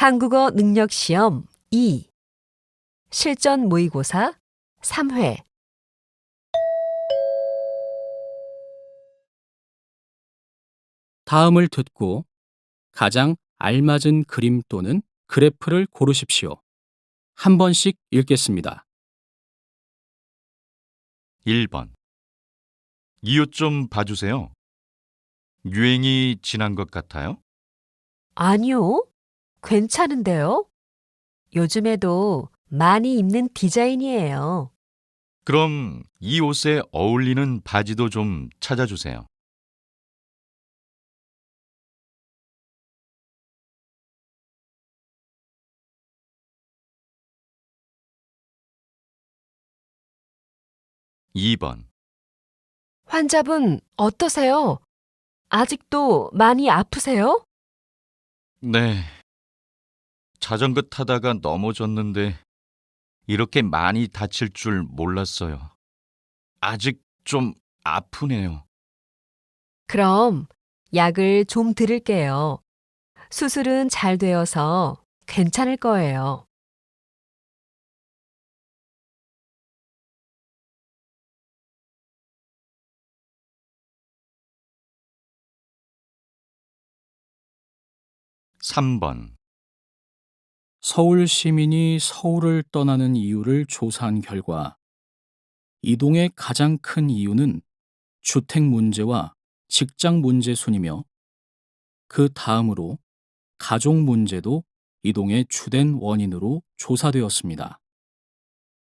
한국어 능력 시험 2 실전 모의고사 3회 다음을 듣고 가장 알맞은 그림 또는 그래프를 고르십시오. 한 번씩 읽겠습니다. 1번. 이웃 좀 봐주세요. 유행이 지난 것 같아요? 아니요, 괜찮은데요? 요즘에도 많이 입는 디자인이에요. 그럼 이 옷에 어울리는 바지도 좀 찾아주세요. 2번. 환자분 어떠세요? 아직도 많이 아프세요? 네. 자전거 타다가 넘어졌는데 이렇게 많이 다칠 줄 몰랐어요. 아직 좀 아프네요. 그럼 약을 좀 드릴게요. 수술은 잘 되어서 괜찮을 거예요. 3번. 서울 시민이 서울을 떠나는 이유를 조사한 결과 이동의 가장 큰 이유는 주택 문제와 직장 문제 순이며 그 다음으로 가족 문제도 이동의 주된 원인으로 조사되었습니다.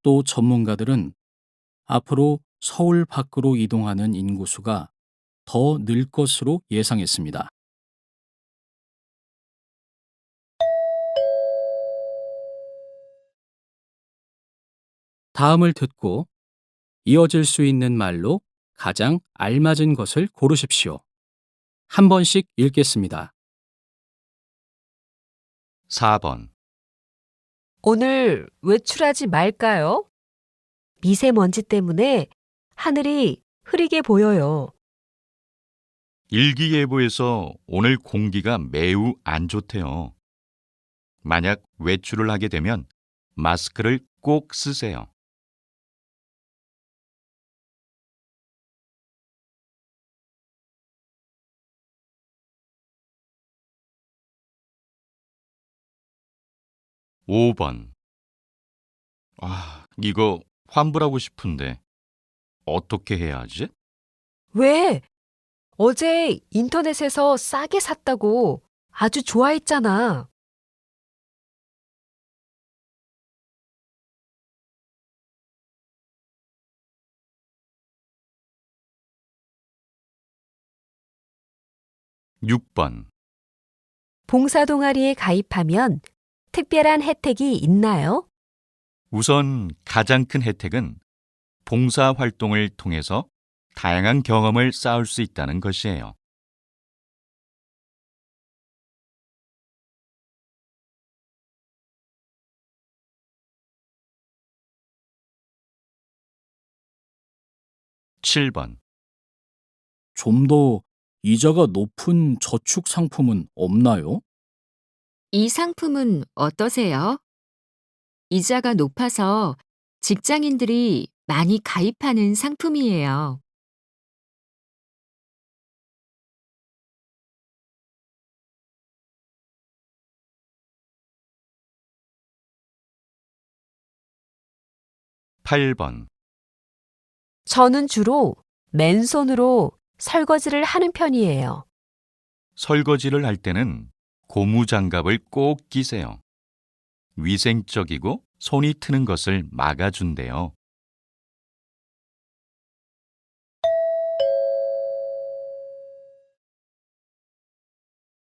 또 전문가들은 앞으로 서울 밖으로 이동하는 인구수가 더 늘 것으로 예상했습니다. 다음을 듣고 이어질 수 있는 말로 가장 알맞은 것을 고르십시오. 한 번씩 읽겠습니다. 4번. 오늘 외출하지 말까요? 미세먼지 때문에 하늘이 흐리게 보여요. 일기예보에서 오늘 공기가 매우 안 좋대요. 만약 외출을 하게 되면 마스크를 꼭 쓰세요. 5번. 이거 환불하고 싶은데 어떻게 해야 하지? 왜? 어제 인터넷에서 싸게 샀다고 아주 좋아했잖아. 6번. 봉사 동아리에 가입하면 특별한 혜택이 있나요? 우선 가장 큰 혜택은 봉사 활동을 통해서 다양한 경험을 쌓을 수 있다는 것이에요. 7번. 좀 더 이자가 높은 저축 상품은 없나요? 이 상품은 어떠세요? 이자가 높아서 직장인들이 많이 가입하는 상품이에요. 8번. 저는 주로 맨손으로 설거지를 하는 편이에요. 설거지를 할 때는 고무장갑을 꼭 끼세요. 위생적이고 손이 트는 것을 막아준대요.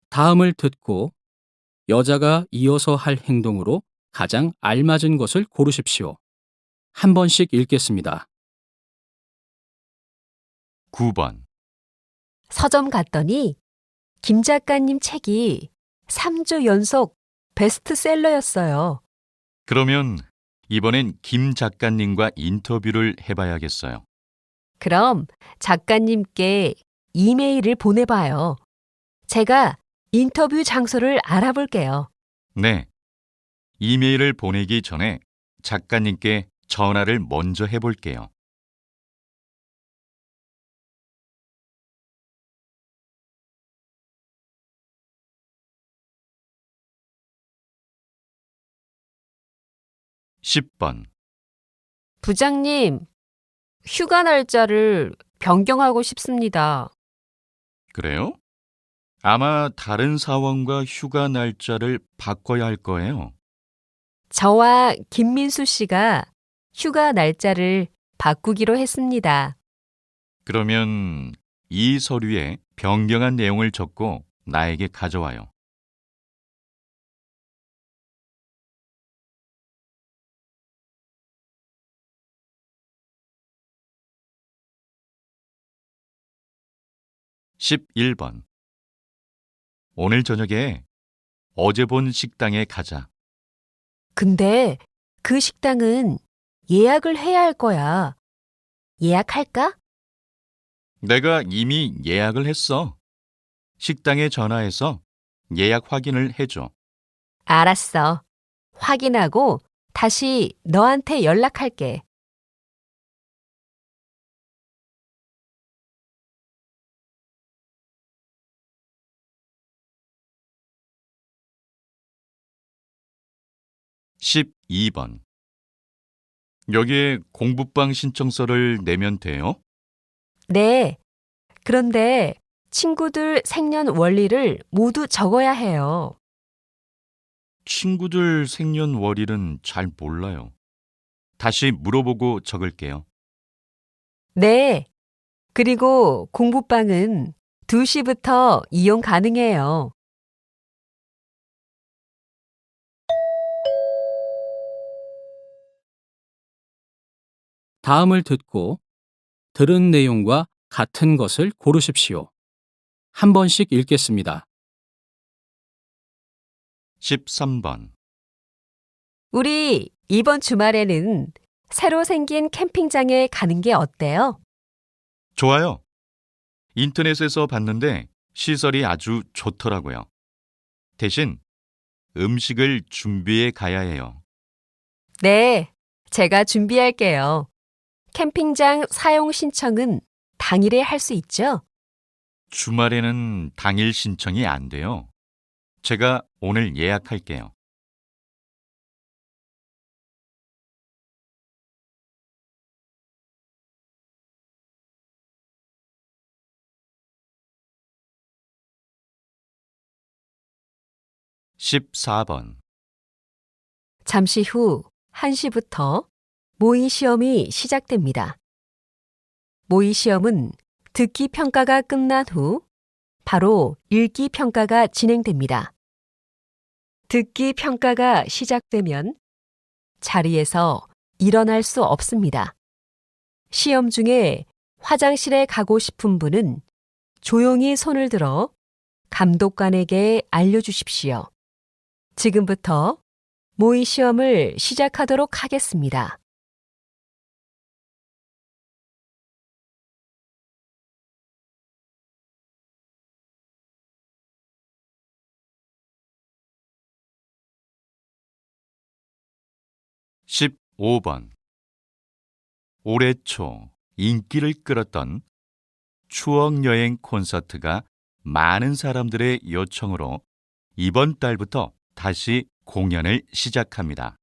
다음을 듣고 여자가 이어서 할 행동으로 가장 알맞은 것을 고르십시오. 한 번씩 읽겠습니다. 9번. 서점 갔더니 김 작가님 책이 3주 연속 베스트셀러였어요. 그러면 이번엔 김 작가님과 인터뷰를 해봐야겠어요. 그럼 작가님께 이메일을 보내봐요. 제가 인터뷰 장소를 알아볼게요. 네. 이메일을 보내기 전에 작가님께 전화를 먼저 해볼게요. (10번) 부장님, 휴가 날짜를 변경하고 싶습니다. 그래요? 아마 다른 사원과 휴가 날짜를 바꿔야 할 거예요. 저와 김민수 씨가 휴가 날짜를 바꾸기로 했습니다. 그러면 이 서류에 변경한 내용을 적고 나에게 가져와요. (11번) 오늘 저녁에 어제 본 식당에 가자. 근데 그 식당은 예약을 해야 할 거야. 예약할까? 내가 이미 예약을 했어. 식당에 전화해서 예약 확인을 해줘. 알았어. 확인하고 다시 너한테 연락할게. (12번) 여기에 공부방 신청서를 내면 돼요? 네. 그런데 친구들 생년월일을 모두 적어야 해요. 친구들 생년월일은 잘 몰라요. 다시 물어보고 적을게요. 네. 그리고 공부방은 2시부터 이용 가능해요. 다음을 듣고 들은 내용과 같은 것을 고르십시오. 한 번씩 읽겠습니다. 13번 우리 이번 주말에는 새로 생긴 캠핑장에 가는 게 어때요? 좋아요. 인터넷에서 봤는데 시설이 아주 좋더라고요. 대신 음식을 준비해 가야 해요. 네, 제가 준비할게요. 캠핑장 사용 신청은 당일에 할 수 있죠? 주말에는 당일 신청이 안 돼요. 제가 오늘 예약할게요. (14번) 잠시 후 1시부터 모의 시험이 시작됩니다. 모의 시험은 듣기 평가가 끝난 후 바로 읽기 평가가 진행됩니다. 듣기 평가가 시작되면 자리에서 일어날 수 없습니다. 시험 중에 화장실에 가고 싶은 분은 조용히 손을 들어 감독관에게 알려주십시오. 지금부터 모의 시험을 시작하도록 하겠습니다. (15번) 올해 초 인기를 끌었던 추억여행 콘서트가 많은 사람들의 요청으로 이번 달부터 다시 공연을 시작합니다.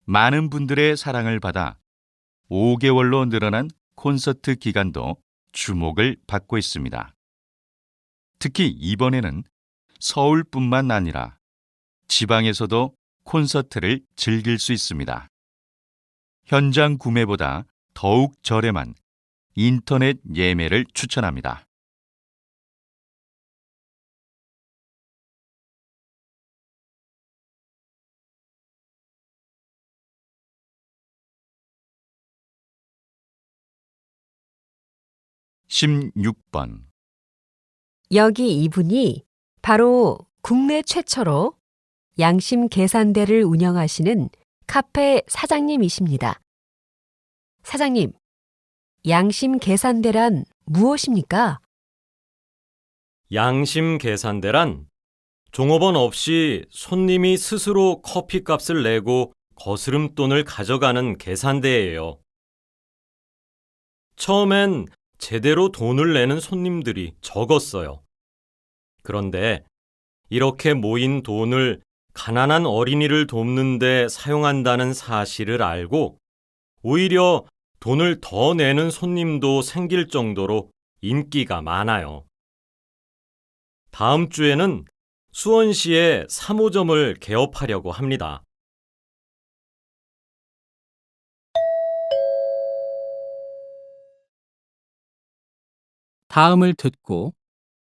많은 분들의 사랑을 받아 5개월로 늘어난 콘서트 기간도 주목을 받고 있습니다. 특히 이번에는 서울뿐만 아니라 지방에서도 콘서트를 즐길 수 있습니다. 현장 구매보다 더욱 저렴한 인터넷 예매를 추천합니다. (16번) 여기 이분이 바로 국내 최초로 양심 계산대를 운영하시는 카페 사장님이십니다. 사장님, 양심 계산대란 무엇입니까? 양심 계산대란 종업원 없이 손님이 스스로 커피값을 내고 거스름돈을 가져가는 계산대예요. 처음엔 제대로 돈을 내는 손님들이 적었어요. 그런데 이렇게 모인 돈을 가난한 어린이를 돕는 데 사용한다는 사실을 알고 오히려 돈을 더 내는 손님도 생길 정도로 인기가 많아요. 다음 주에는 수원시에 3호점을 개업하려고 합니다. 다음을 듣고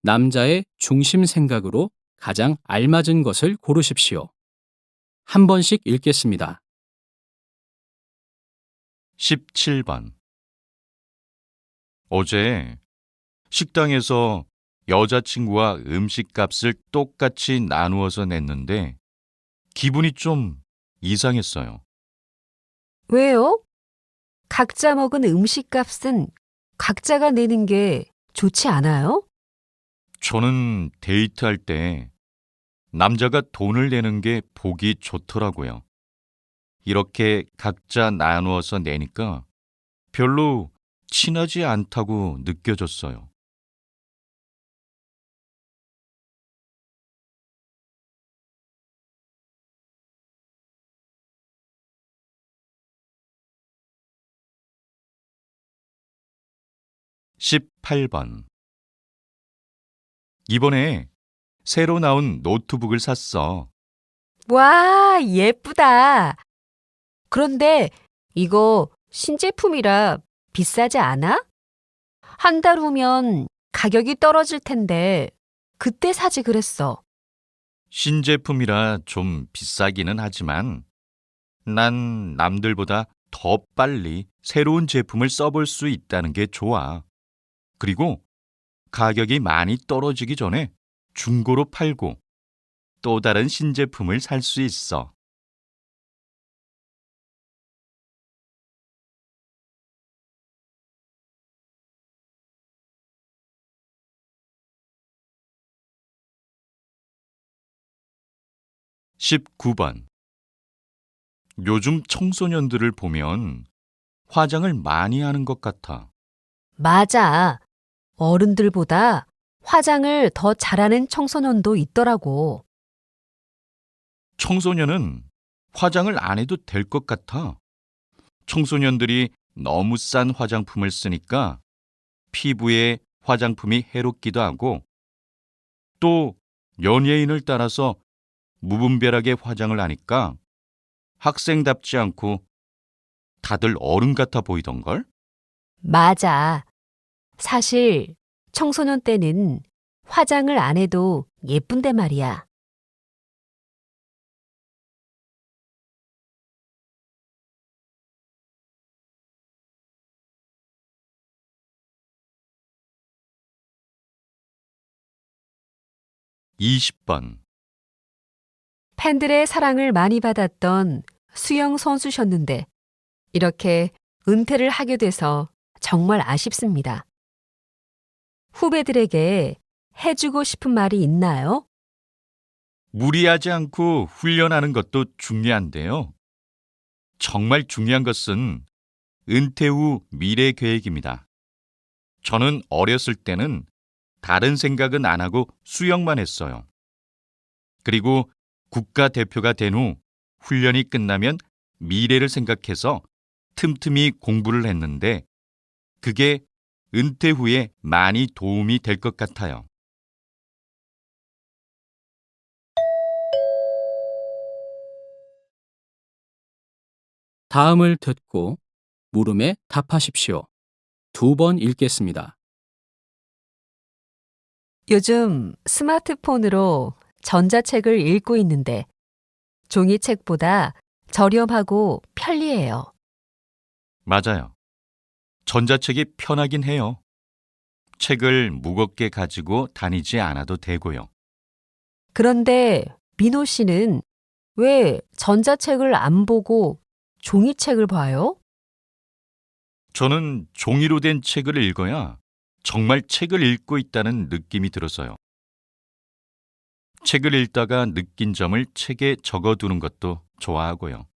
남자의 중심 생각으로 가장 알맞은 것을 고르십시오. 한 번씩 읽겠습니다. 17번. 어제 식당에서 여자친구와 음식값을 똑같이 나누어서 냈는데 기분이 좀 이상했어요. 왜요? 각자 먹은 음식값은 각자가 내는 게 좋지 않아요? 저는 데이트할 때 남자가 돈을 내는 게 보기 좋더라고요. 이렇게 각자 나누어서 내니까 별로 친하지 않다고 느껴졌어요. 18번. 이번에 새로 나온 노트북을 샀어. 와, 예쁘다. 그런데 이거 신제품이라 비싸지 않아? 한 달 후면 가격이 떨어질 텐데 그때 사지 그랬어. 신제품이라 좀 비싸기는 하지만 난 남들보다 더 빨리 새로운 제품을 써볼 수 있다는 게 좋아. 그리고 가격이 많이 떨어지기 전에 중고로 팔고 또 다른 신제품을 살 수 있어. 19번. 요즘 청소년들을 보면 화장을 많이 하는 것 같아. 맞아. 어른들보다 화장을 더 잘하는 청소년도 있더라고. 청소년은 화장을 안 해도 될 것 같아. 청소년들이 너무 싼 화장품을 쓰니까 피부에 화장품이 해롭기도 하고 또 연예인을 따라서 무분별하게 화장을 하니까 학생답지 않고 다들 어른 같아 보이던걸? 맞아. 사실 청소년 때는 화장을 안 해도 예쁜데 말이야. 20번. 팬들의 사랑을 많이 받았던 수영 선수셨는데 이렇게 은퇴를 하게 돼서 정말 아쉽습니다. 후배들에게 해주고 싶은 말이 있나요? 무리하지 않고 훈련하는 것도 중요한데요. 정말 중요한 것은 은퇴 후 미래 계획입니다. 저는 어렸을 때는 다른 생각은 안 하고 수영만 했어요. 그리고 국가대표가 된 후 훈련이 끝나면 미래를 생각해서 틈틈이 공부를 했는데 그게 은퇴 후에 많이 도움이 될 것 같아요. '다음을 듣고 물음에 답하십시오. 2번 읽겠습니다. 요즘 스마트폰으로 전자책을 읽고 있는데 종이책보다 저렴하고 편리해요. 맞아요. 전자책이 편하긴 해요. 책을 무겁게 가지고 다니지 않아도 되고요. 그런데 민호 씨는 왜 전자책을 안 보고 종이책을 봐요? 저는 종이로 된 책을 읽어야 정말 책을 읽고 있다는 느낌이 들어서요. 책을 읽다가 느낀 점을 책에 적어두는 것도 좋아하고요.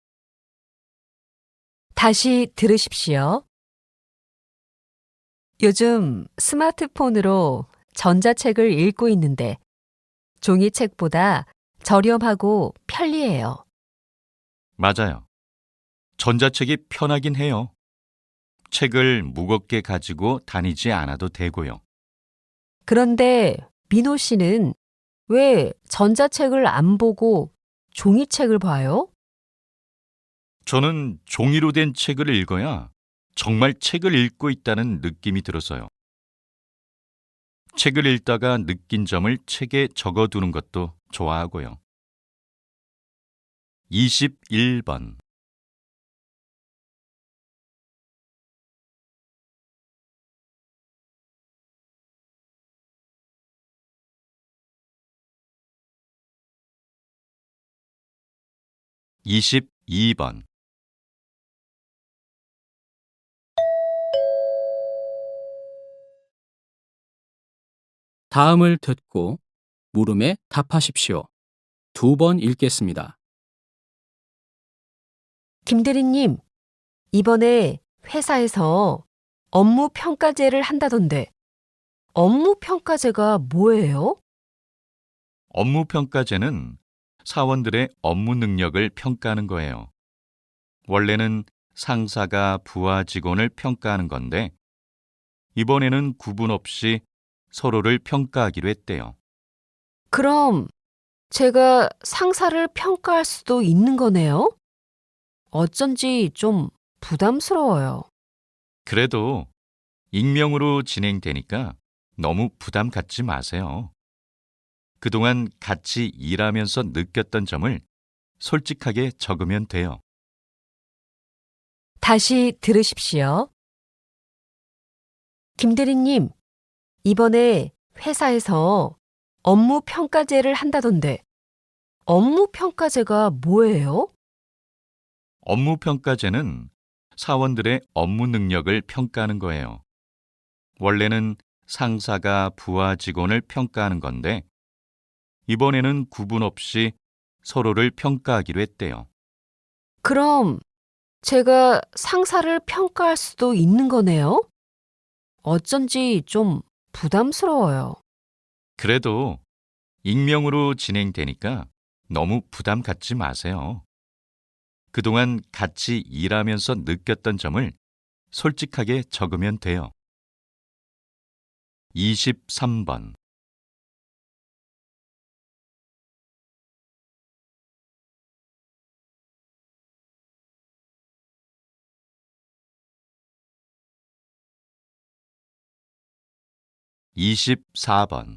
다시 들으십시오. 요즘 스마트폰으로 전자책을 읽고 있는데 종이책보다 저렴하고 편리해요. 맞아요. 전자책이 편하긴 해요. 책을 무겁게 가지고 다니지 않아도 되고요. 그런데 민호 씨는 왜 전자책을 안 보고 종이책을 봐요? 저는 종이로 된 책을 읽어야 정말 책을 읽고 있다는 느낌이 들어서요. 책을 읽다가 느낀 점을 책에 적어두는 것도 좋아하고요. 21번. (22번) 다음을 듣고 물음에 답하십시오. 2번 읽겠습니다. 김대리님, 이번에 회사에서 업무 평가제를 한다던데 업무 평가제가 뭐예요? 업무 평가제는 사원들의 업무 능력을 평가하는 거예요. 원래는 상사가 부하 직원을 평가하는 건데 이번에는 구분 없이 서로를 평가하기로 했대요. 그럼 제가 상사를 평가할 수도 있는 거네요? 어쩐지 좀 부담스러워요. 그래도 익명으로 진행되니까 너무 부담 갖지 마세요. 그동안 같이 일하면서 느꼈던 점을 솔직하게 적으면 돼요. 다시 들으십시오. 김대리님, 이번에 회사에서 업무 평가제를 한다던데 업무 평가제가 뭐예요? 업무 평가제는 사원들의 업무 능력을 평가하는 거예요. 원래는 상사가 부하 직원을 평가하는 건데 이번에는 구분 없이 서로를 평가하기로 했대요. 그럼 제가 상사를 평가할 수도 있는 거네요? 어쩐지 좀 부담스러워요. 그래도 익명으로 진행되니까 너무 부담 갖지 마세요. 그동안 같이 일하면서 느꼈던 점을 솔직하게 적으면 돼요. 23번. (24번)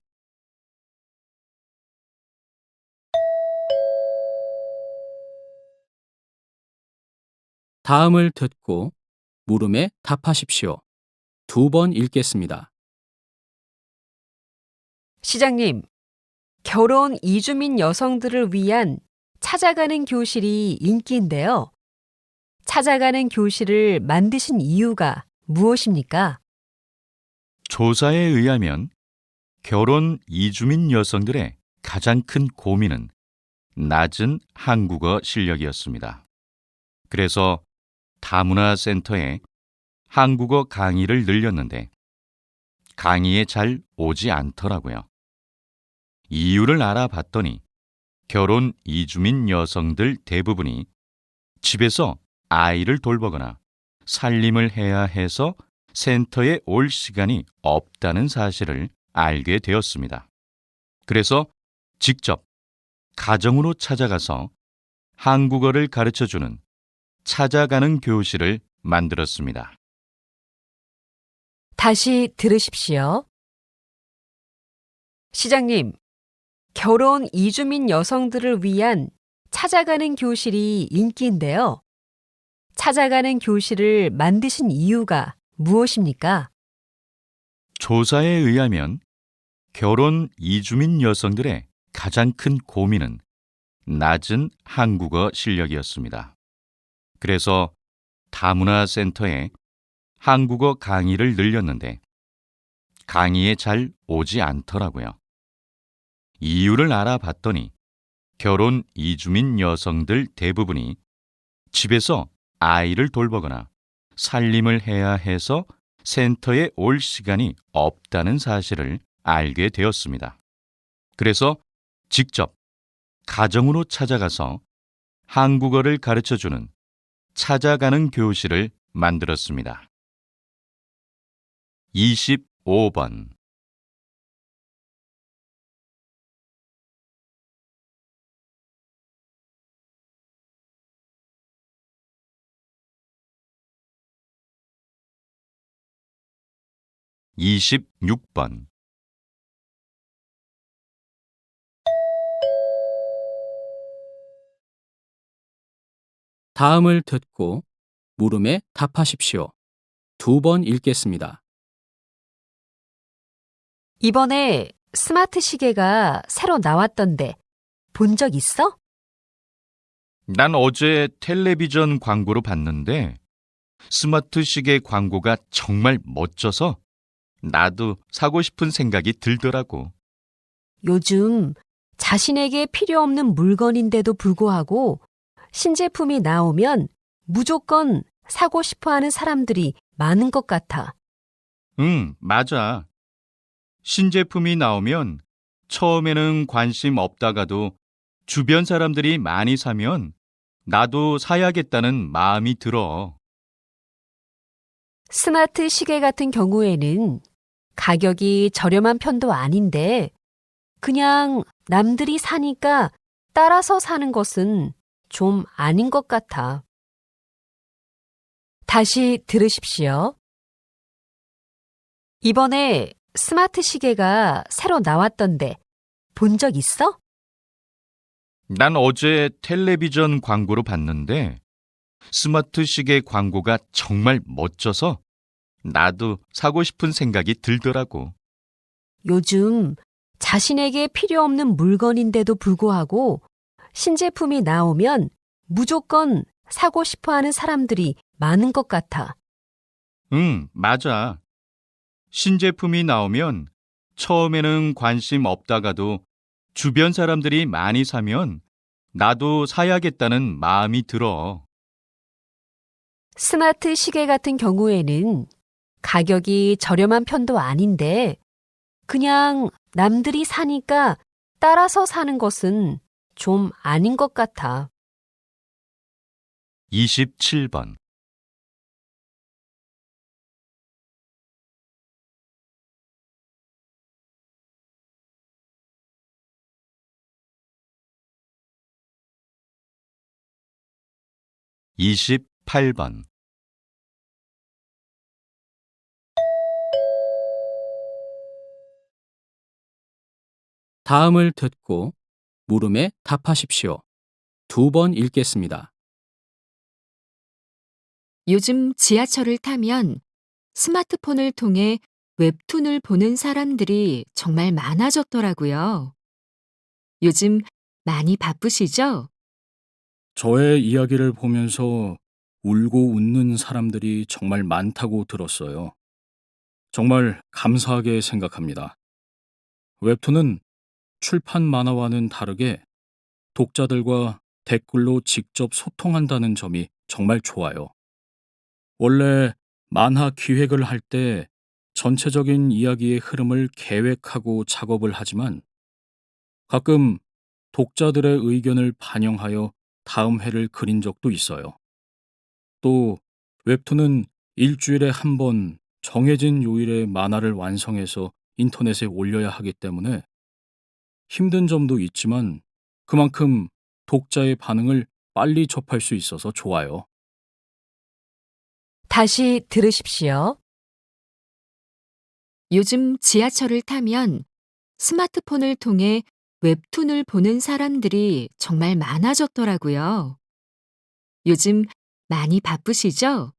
다음을 듣고 물음에 답하십시오. 2번 읽겠습니다. 시장님, 결혼 이주민 여성들을 위한 찾아가는 교실이 인기인데요. 찾아가는 교실을 만드신 이유가 무엇입니까? 조사에 의하면 결혼 이주민 여성들의 가장 큰 고민은 낮은 한국어 실력이었습니다. 그래서 다문화센터에 한국어 강의를 늘렸는데 강의에 잘 오지 않더라고요. 이유를 알아봤더니 결혼 이주민 여성들 대부분이 집에서 아이를 돌보거나 살림을 해야 해서 센터에 올 시간이 없다는 사실을 알게 되었습니다. 그래서 직접 가정으로 찾아가서 한국어를 가르쳐주는 찾아가는 교실을 만들었습니다. 다시 들으십시오. 시장님, 결혼 이주민 여성들을 위한 찾아가는 교실이 인기인데요. 찾아가는 교실을 만드신 이유가 무엇입니까? 조사에 의하면 결혼 이주민 여성들의 가장 큰 고민은 낮은 한국어 실력이었습니다. 그래서 다문화센터에 한국어 강의를 늘렸는데 강의에 잘 오지 않더라고요. 이유를 알아봤더니 결혼 이주민 여성들 대부분이 집에서 아이를 돌보거나 살림을 해야 해서 센터에 올 시간이 없다는 사실을 알게 되었습니다. 그래서 직접 가정으로 찾아가서 한국어를 가르쳐주는 찾아가는 교실을 만들었습니다. 25번. 이십육 번. 다음을 듣고 물음에 답하십시오. 2번 읽겠습니다. 이번에 스마트 시계가 새로 나왔던데 본 적 있어? 난 어제 텔레비전 광고로 봤는데 스마트 시계 광고가 정말 멋져서 나도 사고 싶은 생각이 들더라고. 요즘 자신에게 필요 없는 물건인데도 불구하고 신제품이 나오면 무조건 사고 싶어 하는 사람들이 많은 것 같아. 응, 맞아. 신제품이 나오면 처음에는 관심 없다가도 주변 사람들이 많이 사면 나도 사야겠다는 마음이 들어. 스마트 시계 같은 경우에는 가격이 저렴한 편도 아닌데 그냥 남들이 사니까 따라서 사는 것은 좀 아닌 것 같아. 다시 들으십시오. 이번에 스마트 시계가 새로 나왔던데 본 적 있어? 난 어제 텔레비전 광고로 봤는데 스마트 시계 광고가 정말 멋져서 나도 사고 싶은 생각이 들더라고. 요즘 자신에게 필요 없는 물건인데도 불구하고 신제품이 나오면 무조건 사고 싶어 하는 사람들이 많은 것 같아. 응, 맞아. 신제품이 나오면 처음에는 관심 없다가도 주변 사람들이 많이 사면 나도 사야겠다는 마음이 들어. 스마트 시계 같은 경우에는 가격이 저렴한 편도 아닌데 그냥 남들이 사니까 따라서 사는 것은 좀 아닌 것 같아. 27번. 이십팔 번. 다음을 듣고 물음에 답하십시오. 2번 읽겠습니다. 요즘 지하철을 타면 스마트폰을 통해 웹툰을 보는 사람들이 정말 많아졌더라고요. 요즘 많이 바쁘시죠? 저의 이야기를 보면서 울고 웃는 사람들이 정말 많다고 들었어요. 정말 감사하게 생각합니다. 웹툰은 출판 만화와는 다르게 독자들과 댓글로 직접 소통한다는 점이 정말 좋아요. 원래 만화 기획을 할 때 전체적인 이야기의 흐름을 계획하고 작업을 하지만 가끔 독자들의 의견을 반영하여 다음 회를 그린 적도 있어요. 또 웹툰은 일주일에 한 번 정해진 요일에 만화를 완성해서 인터넷에 올려야 하기 때문에 힘든 점도 있지만 그만큼 독자의 반응을 빨리 접할 수 있어서 좋아요. 다시 들으십시오. 요즘 지하철을 타면 스마트폰을 통해 웹툰을 보는 사람들이 정말 많아졌더라고요. 요즘 많이 바쁘시죠?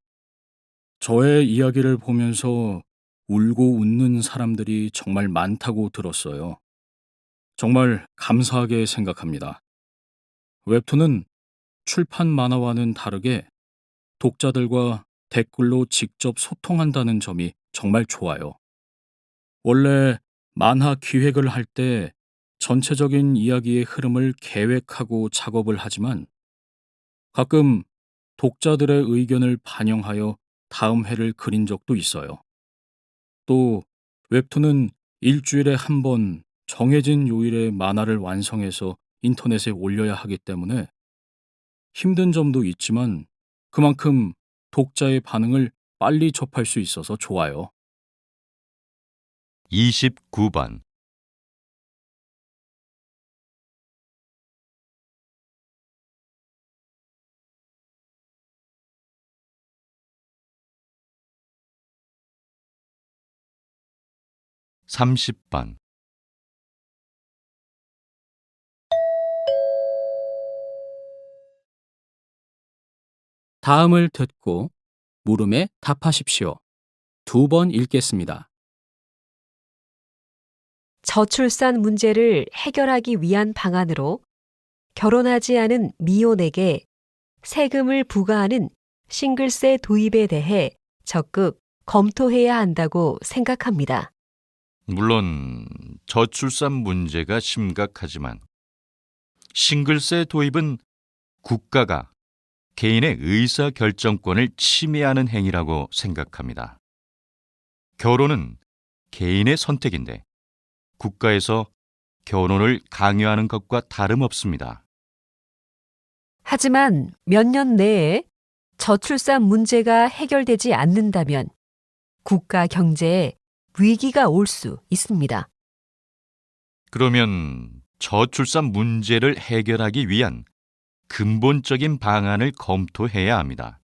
저의 이야기를 보면서 울고 웃는 사람들이 정말 많다고 들었어요. 정말 감사하게 생각합니다. 웹툰은 출판 만화와는 다르게 독자들과 댓글로 직접 소통한다는 점이 정말 좋아요. 원래 만화 기획을 할 때 전체적인 이야기의 흐름을 계획하고 작업을 하지만 가끔 독자들의 의견을 반영하여 다음 회를 그린 적도 있어요. 또 웹툰은 일주일에 한 번 정해진 요일에 만화를 완성해서 인터넷에 올려야 하기 때문에 힘든 점도 있지만 그만큼 독자의 반응을 빨리 접할 수 있어서 좋아요. 29번.30번. 다음을 듣고 물음에 답하십시오. 2번 읽겠습니다. 저출산 문제를 해결하기 위한 방안으로 결혼하지 않은 미혼에게 세금을 부과하는 싱글세 도입에 대해 적극 검토해야 한다고 생각합니다. 물론 저출산 문제가 심각하지만 싱글세 도입은 국가가 개인의 의사 결정권을 침해하는 행위라고 생각합니다. 결혼은 개인의 선택인데 국가에서 결혼을 강요하는 것과 다름없습니다. 하지만 몇 년 내에 저출산 문제가 해결되지 않는다면 국가 경제에 위기가 올 수 있습니다. 그러면 저출산 문제를 해결하기 위한 근본적인 방안을 검토해야 합니다.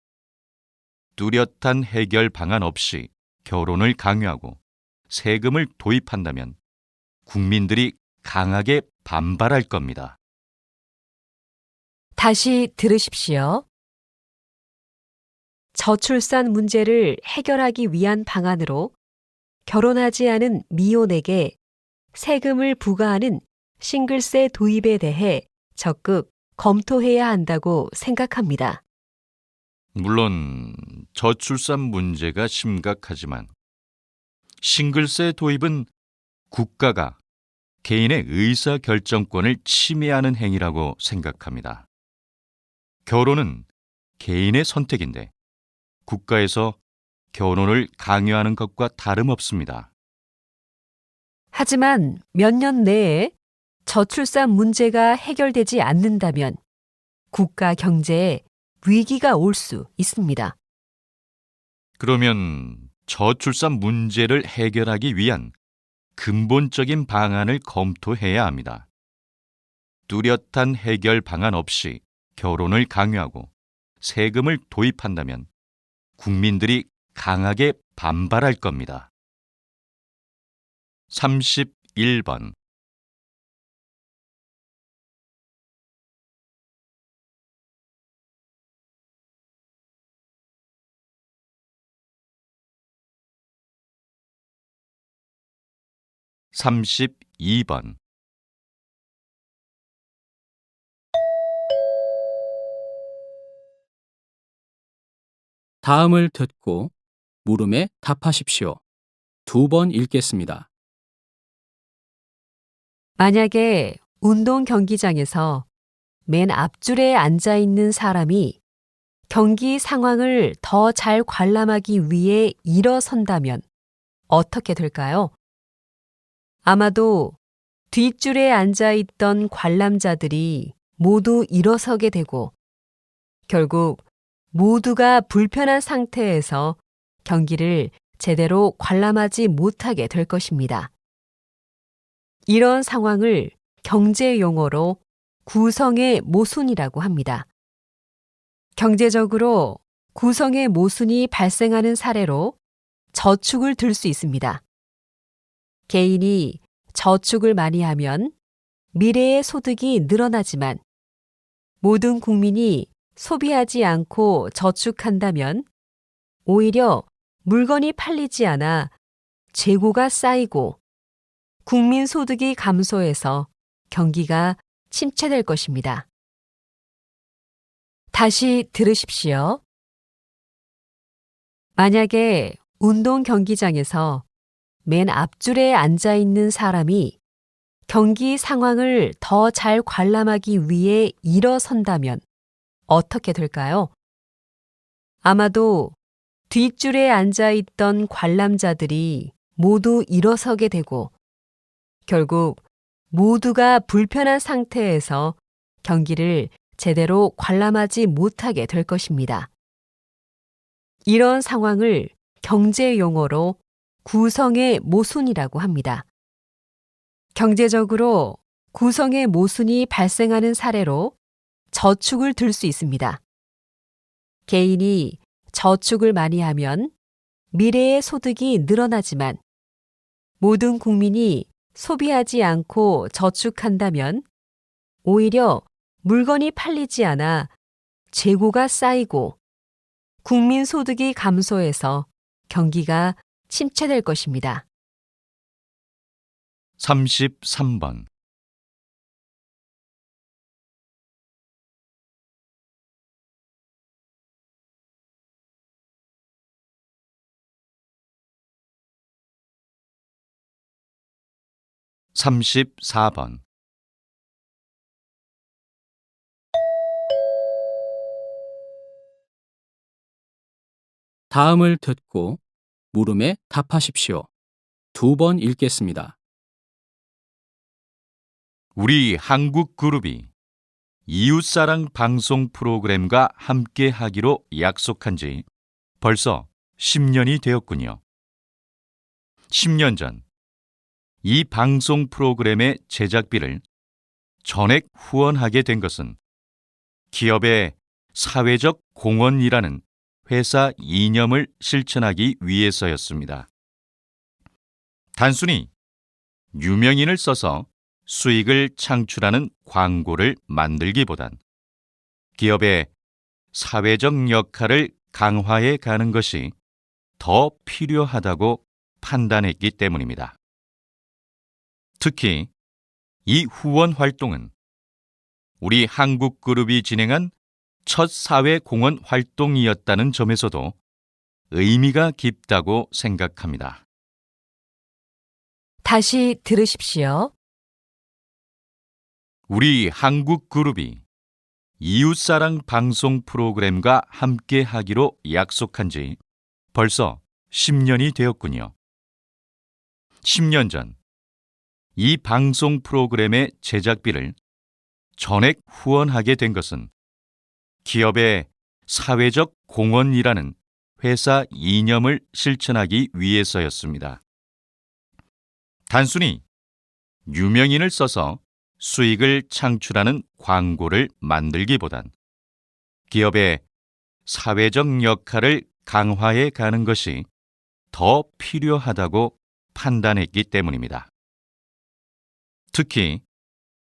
뚜렷한 해결 방안 없이 결혼을 강요하고 세금을 도입한다면 국민들이 강하게 반발할 겁니다. 다시 들으십시오. 저출산 문제를 해결하기 위한 방안으로 결혼하지 않은 미혼에게 세금을 부과하는 싱글세 도입에 대해 적극 검토해야 한다고 생각합니다. 물론 저출산 문제가 심각하지만 싱글세 도입은 국가가 개인의 의사 결정권을 침해하는 행위라고 생각합니다. 결혼은 개인의 선택인데 국가에서 결혼을 강요하는 것과 다름없습니다. 하지만 몇 년 내에 저출산 문제가 해결되지 않는다면 국가 경제에 위기가 올 수 있습니다. 그러면 저출산 문제를 해결하기 위한 근본적인 방안을 검토해야 합니다. 뚜렷한 해결 방안 없이 결혼을 강요하고 세금을 도입한다면 국민들이 강하게 반발할 겁니다. 31번. (32번) 다음을 듣고 물음에 답하십시오. 2번 읽겠습니다. 만약에 운동 경기장에서 맨 앞줄에 앉아 있는 사람이 경기 상황을 더 잘 관람하기 위해 일어선다면 어떻게 될까요? 아마도 뒷줄에 앉아 있던 관람자들이 모두 일어서게 되고 결국 모두가 불편한 상태에서 경기를 제대로 관람하지 못하게 될 것입니다. 이런 상황을 경제 용어로 구성의 모순이라고 합니다. 경제적으로 구성의 모순이 발생하는 사례로 저축을 들 수 있습니다. 개인이 저축을 많이 하면 미래의 소득이 늘어나지만 모든 국민이 소비하지 않고 저축한다면 오히려 물건이 팔리지 않아 재고가 쌓이고 국민 소득이 감소해서 경기가 침체될 것입니다. 다시 들으십시오. 만약에 운동 경기장에서 맨 앞줄에 앉아 있는 사람이 경기 상황을 더 잘 관람하기 위해 일어선다면 어떻게 될까요? 아마도 뒷줄에 앉아 있던 관람자들이 모두 일어서게 되고 결국 모두가 불편한 상태에서 경기를 제대로 관람하지 못하게 될 것입니다. 이런 상황을 경제 용어로 구성의 모순이라고 합니다. 경제적으로 구성의 모순이 발생하는 사례로 저축을 들 수 있습니다. 개인이 저축을 많이 하면 미래의 소득이 늘어나지만 모든 국민이 소비하지 않고 저축한다면 오히려 물건이 팔리지 않아 재고가 쌓이고 국민 소득이 감소해서 경기가 침체될 것입니다. 33번. 34번. 다음을 듣고 물음에 답하십시오. 2번 읽겠습니다. 우리 한국 그룹이 이웃사랑 방송 프로그램과 함께 하기로 약속한 지 벌써 10년이 되었군요. 10년 전, 이 방송 프로그램의 제작비를 전액 후원하게 된 것은 기업의 사회적 공헌이라는 회사 이념을 실천하기 위해서였습니다. 단순히 유명인을 써서 수익을 창출하는 광고를 만들기보단 기업의 사회적 역할을 강화해 가는 것이 더 필요하다고 판단했기 때문입니다. 특히 이 후원 활동은 우리 한국그룹이 진행한 첫 사회공헌 활동이었다는 점에서도 의미가 깊다고 생각합니다. 다시 들으십시오. 우리 한국그룹이 이웃사랑 방송 프로그램과 함께 하기로 약속한 지 벌써 10년이 되었군요. 10년 전, 이 방송 프로그램의 제작비를 전액 후원하게 된 것은 기업의 사회적 공헌이라는 회사 이념을 실천하기 위해서였습니다. 단순히 유명인을 써서 수익을 창출하는 광고를 만들기보단 기업의 사회적 역할을 강화해 가는 것이 더 필요하다고 판단했기 때문입니다. 특히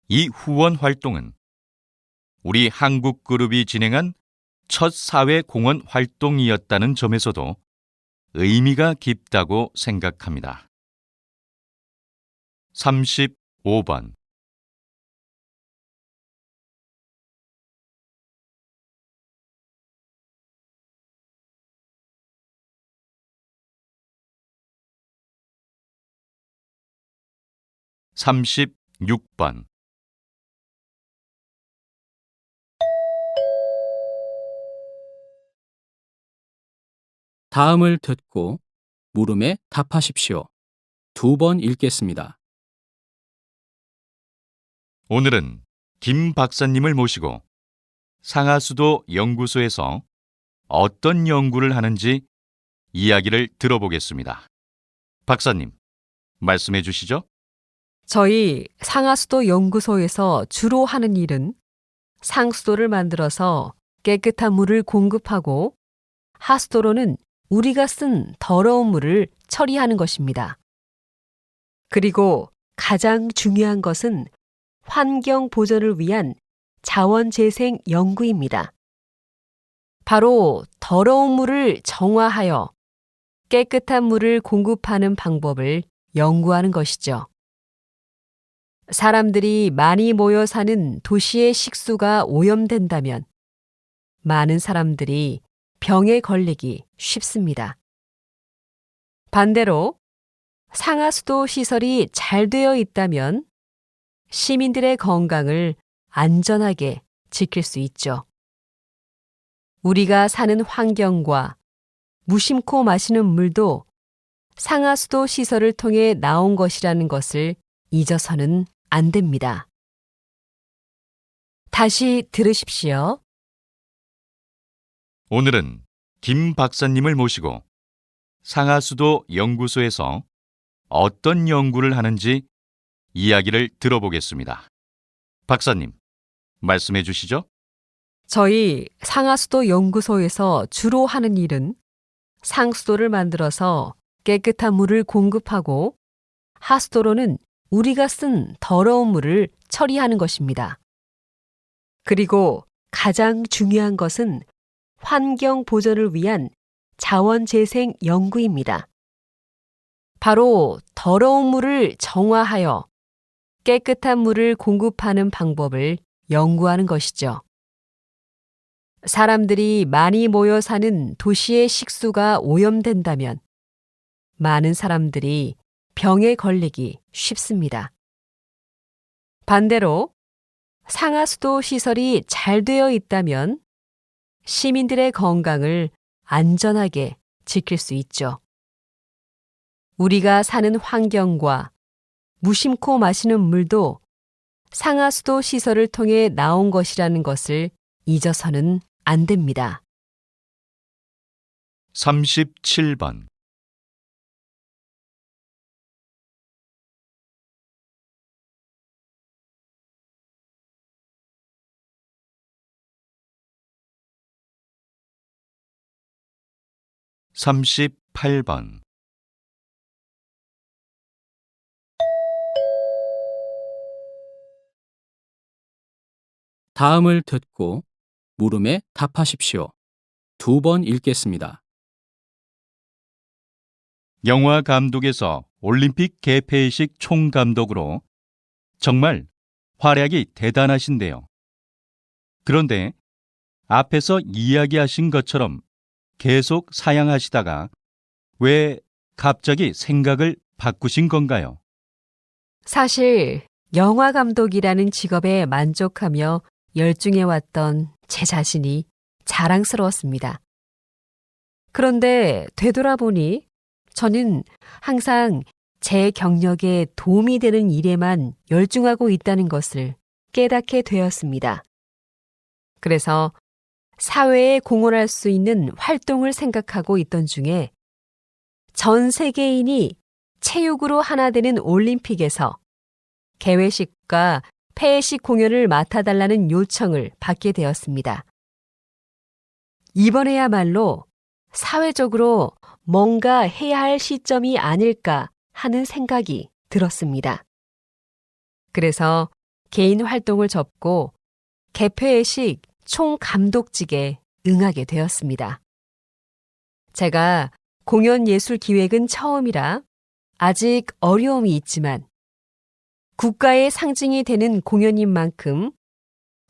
이 후원 활동은 우리 한국그룹이 진행한 첫 사회공헌 활동이었다는 점에서도 의미가 깊다고 생각합니다. 35번. 36번. 다음을 듣고 물음에 답하십시오. 2번 읽겠습니다. 오늘은 김 박사님을 모시고 상하수도 연구소에서 어떤 연구를 하는지 이야기를 들어보겠습니다. 박사님, 말씀해 주시죠. 저희 상하수도 연구소에서 주로 하는 일은 상수도를 만들어서 깨끗한 물을 공급하고 하수도로는 우리가 쓴 더러운 물을 처리하는 것입니다. 그리고 가장 중요한 것은 환경 보존을 위한 자원재생 연구입니다. 바로 더러운 물을 정화하여 깨끗한 물을 공급하는 방법을 연구하는 것이죠. 사람들이 많이 모여 사는 도시의 식수가 오염된다면 많은 사람들이 병에 걸리기 쉽습니다. 반대로 상하수도 시설이 잘 되어 있다면 시민들의 건강을 안전하게 지킬 수 있죠. 우리가 사는 환경과 무심코 마시는 물도 상하수도 시설을 통해 나온 것이라는 것을 잊어서는 안 됩니다. 다시 들으십시오. 오늘은 김 박사님을 모시고 상하수도 연구소에서 어떤 연구를 하는지 이야기를 들어보겠습니다. 박사님, 말씀해 주시죠. 저희 상하수도 연구소에서 주로 하는 일은 상수도를 만들어서 깨끗한 물을 공급하고 하수도로는 우리가 쓴 더러운 물을 처리하는 것입니다. 그리고 가장 중요한 것은 환경 보존을 위한 자원재생 연구입니다. 바로 더러운 물을 정화하여 깨끗한 물을 공급하는 방법을 연구하는 것이죠. 사람들이 많이 모여 사는 도시의 식수가 오염된다면 많은 사람들이 병에 걸리기 쉽습니다. 반대로 상하수도 시설이 잘 되어 있다면 시민들의 건강을 안전하게 지킬 수 있죠. 우리가 사는 환경과 무심코 마시는 물도 상하수도 시설을 통해 나온 것이라는 것을 잊어서는 안 됩니다. 37번. (38번) 다음을 듣고 물음에 답하십시오. 2번 읽겠습니다. 영화 감독에서 올림픽 개폐식 총감독으로 정말 활약이 대단하신데요. 그런데 앞에서 이야기하신 것처럼 계속 사양하시다가 왜 갑자기 생각을 바꾸신 건가요? 사실 영화 감독이라는 직업에 만족하며 열중해왔던 제 자신이 자랑스러웠습니다. 그런데 되돌아보니 저는 항상 제 경력에 도움이 되는 일에만 열중하고 있다는 것을 깨닫게 되었습니다. 그래서 사회에 공헌할 수 있는 활동을 생각하고 있던 중에 전 세계인이 체육으로 하나 되는 올림픽에서 개회식과 폐회식 공연을 맡아달라는 요청을 받게 되었습니다. 이번에야말로 사회적으로 뭔가 해야 할 시점이 아닐까 하는 생각이 들었습니다. 그래서 개인 활동을 접고 개폐회식 총감독직에 응하게 되었습니다. 제가 공연 예술 기획은 처음이라 아직 어려움이 있지만 국가의 상징이 되는 공연인 만큼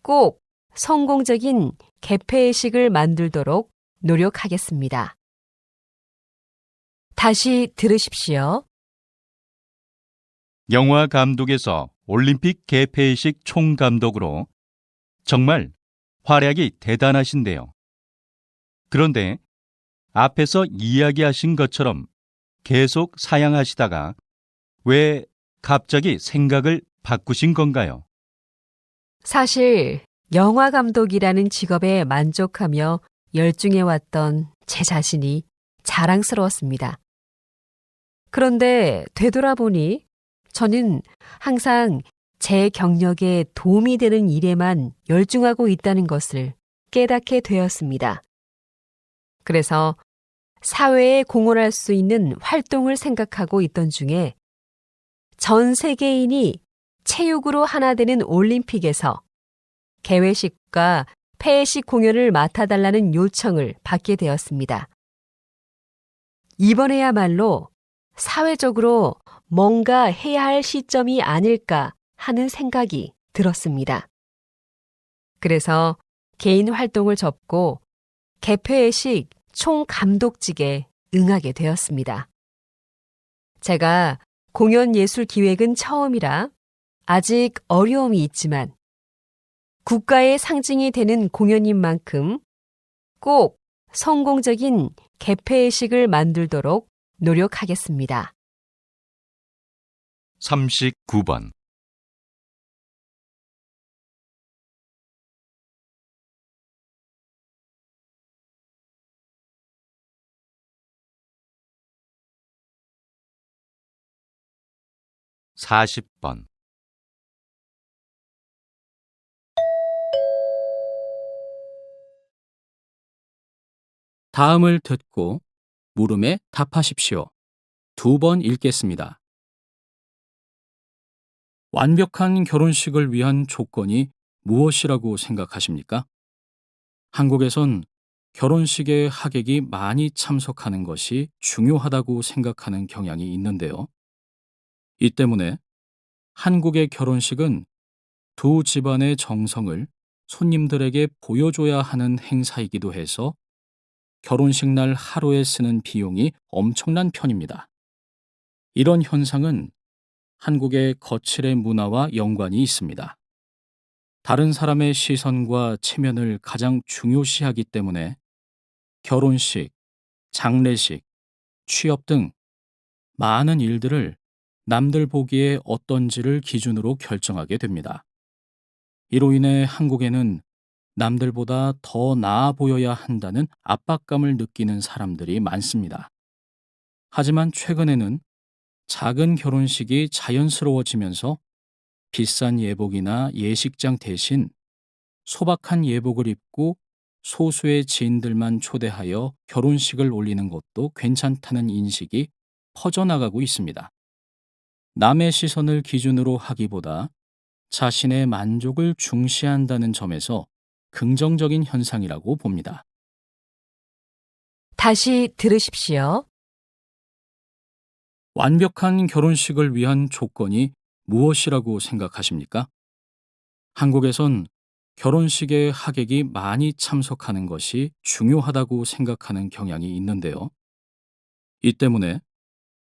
꼭 성공적인 개폐회식을 만들도록 노력하겠습니다. 다시 들으십시오. 영화 감독에서 올림픽 개폐식 총감독으로 정말 활약이 대단하신데요. 그런데 앞에서 이야기하신 것처럼 계속 사양하시다가 왜 갑자기 생각을 바꾸신 건가요? 사실 영화 감독이라는 직업에 만족하며 열중해왔던 제 자신이 자랑스러웠습니다. 그런데 되돌아보니 저는 항상 제 경력에 도움이 되는 일에만 열중하고 있다는 것을 깨닫게 되었습니다. 그래서 사회에 공헌할 수 있는 활동을 생각하고 있던 중에 전 세계인이 체육으로 하나 되는 올림픽에서 개회식과 폐회식 공연을 맡아달라는 요청을 받게 되었습니다. 이번에야말로 사회적으로 뭔가 해야 할 시점이 아닐까 하는 생각이 들었습니다. 그래서 개인 활동을 접고 개폐회식 총감독직에 응하게 되었습니다. 제가 공연 예술 기획은 처음이라 아직 어려움이 있지만 국가의 상징이 되는 공연인 만큼 꼭 성공적인 개폐회식을 만들도록 노력하겠습니다. 39번. 사십 번. 다음을 듣고 물음에 답하십시오. 2번 읽겠습니다. 완벽한 결혼식을 위한 조건이 무엇이라고 생각하십니까? 한국에선 결혼식에 하객이 많이 참석하는 것이 중요하다고 생각하는 경향이 있는데요. 이 때문에 한국의 결혼식은 두 집안의 정성을 손님들에게 보여줘야 하는 행사이기도 해서 결혼식 날 하루에 쓰는 비용이 엄청난 편입니다. 이런 현상은 한국의 거칠의 문화와 연관이 있습니다. 다른 사람의 시선과 체면을 가장 중요시하기 때문에 결혼식, 장례식, 취업 등 많은 일들을 남들 보기에 어떤지를 기준으로 결정하게 됩니다. 이로 인해 한국에는 남들보다 더 나아 보여야 한다는 압박감을 느끼는 사람들이 많습니다. 하지만 최근에는 작은 결혼식이 자연스러워지면서 비싼 예복이나 예식장 대신 소박한 예복을 입고 소수의 지인들만 초대하여 결혼식을 올리는 것도 괜찮다는 인식이 퍼져나가고 있습니다. 남의 시선을 기준으로 하기보다 자신의 만족을 중시한다는 점에서 긍정적인 현상이라고 봅니다. 다시 들으십시오. 완벽한 결혼식을 위한 조건이 무엇이라고 생각하십니까? 한국에선 결혼식에 하객이 많이 참석하는 것이 중요하다고 생각하는 경향이 있는데요. 이 때문에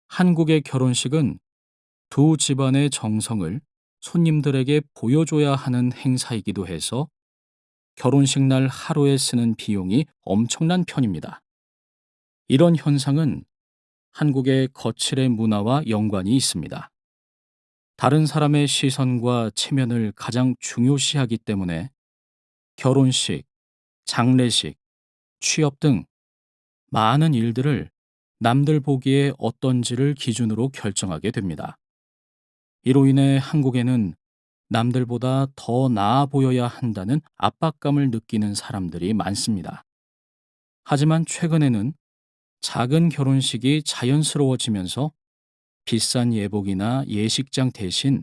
한국의 결혼식은 두 집안의 정성을 손님들에게 보여줘야 하는 행사이기도 해서 결혼식 날 하루에 쓰는 비용이 엄청난 편입니다. 이런 현상은 한국의 거칠의 문화와 연관이 있습니다. 다른 사람의 시선과 체면을 가장 중요시하기 때문에 결혼식, 장례식, 취업 등 많은 일들을 남들 보기에 어떤지를 기준으로 결정하게 됩니다. 이로 인해 한국에는 남들보다 더 나아 보여야 한다는 압박감을 느끼는 사람들이 많습니다. 하지만 최근에는 작은 결혼식이 자연스러워지면서 비싼 예복이나 예식장 대신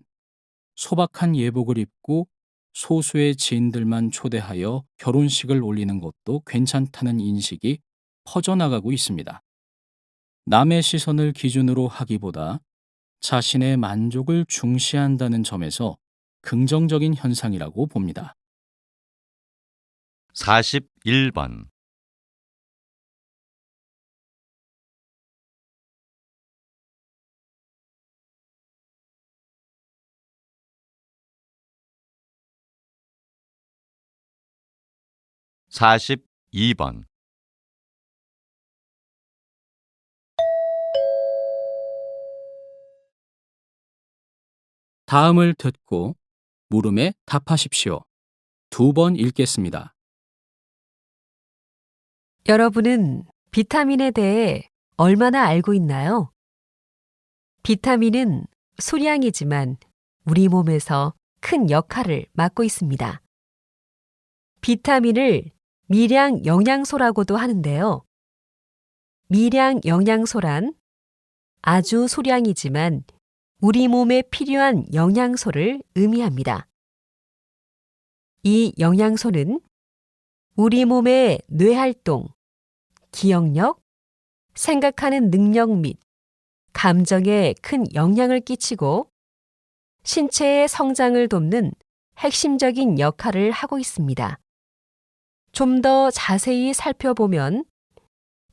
소박한 예복을 입고 소수의 지인들만 초대하여 결혼식을 올리는 것도 괜찮다는 인식이 퍼져나가고 있습니다. 남의 시선을 기준으로 하기보다 자신의 만족을 중시한다는 점에서 긍정적인 현상이라고 봅니다. 41번. 사십이 번. 다음을 듣고 물음에 답하십시오. 2번 읽겠습니다. 여러분은 비타민에 대해 얼마나 알고 있나요? 비타민은 소량이지만 우리 몸에서 큰 역할을 맡고 있습니다. 비타민을 미량 영양소라고도 하는데요. 미량 영양소란 아주 소량이지만 우리 몸에 필요한 영양소를 의미합니다. 이 영양소는 우리 몸의 뇌활동, 기억력, 생각하는 능력 및 감정에 큰 영향을 끼치고 신체의 성장을 돕는 핵심적인 역할을 하고 있습니다. 좀 더 자세히 살펴보면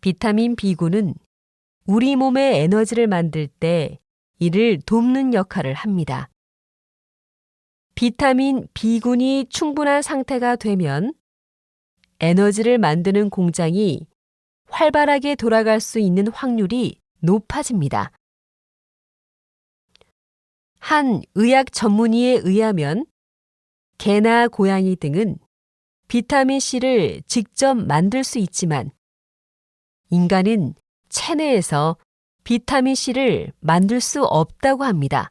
비타민 B군은 우리 몸의 에너지를 만들 때 이를 돕는 역할을 합니다. 비타민 B군이 충분한 상태가 되면 에너지를 만드는 공장이 활발하게 돌아갈 수 있는 확률이 높아집니다. 한 의학 전문의에 의하면 개나 고양이 등은 비타민C를 직접 만들 수 있지만 인간은 체내에서 비타민C를 만들 수 없다고 합니다.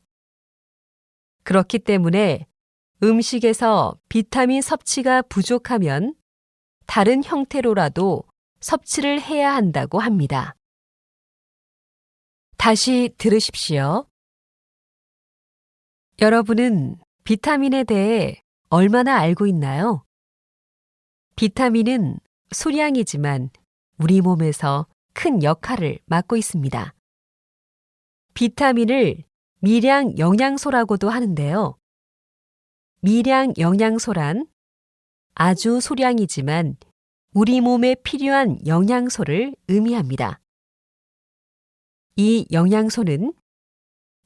그렇기 때문에 음식에서 비타민 섭취가 부족하면 다른 형태로라도 섭취를 해야 한다고 합니다. 다시 들으십시오. 여러분은 비타민에 대해 얼마나 알고 있나요? 비타민은 소량이지만 우리 몸에서 큰 역할을 맡고 있습니다. 비타민을 미량 영양소라고도 하는데요. 미량 영양소란 아주 소량이지만 우리 몸에 필요한 영양소를 의미합니다. 이 영양소는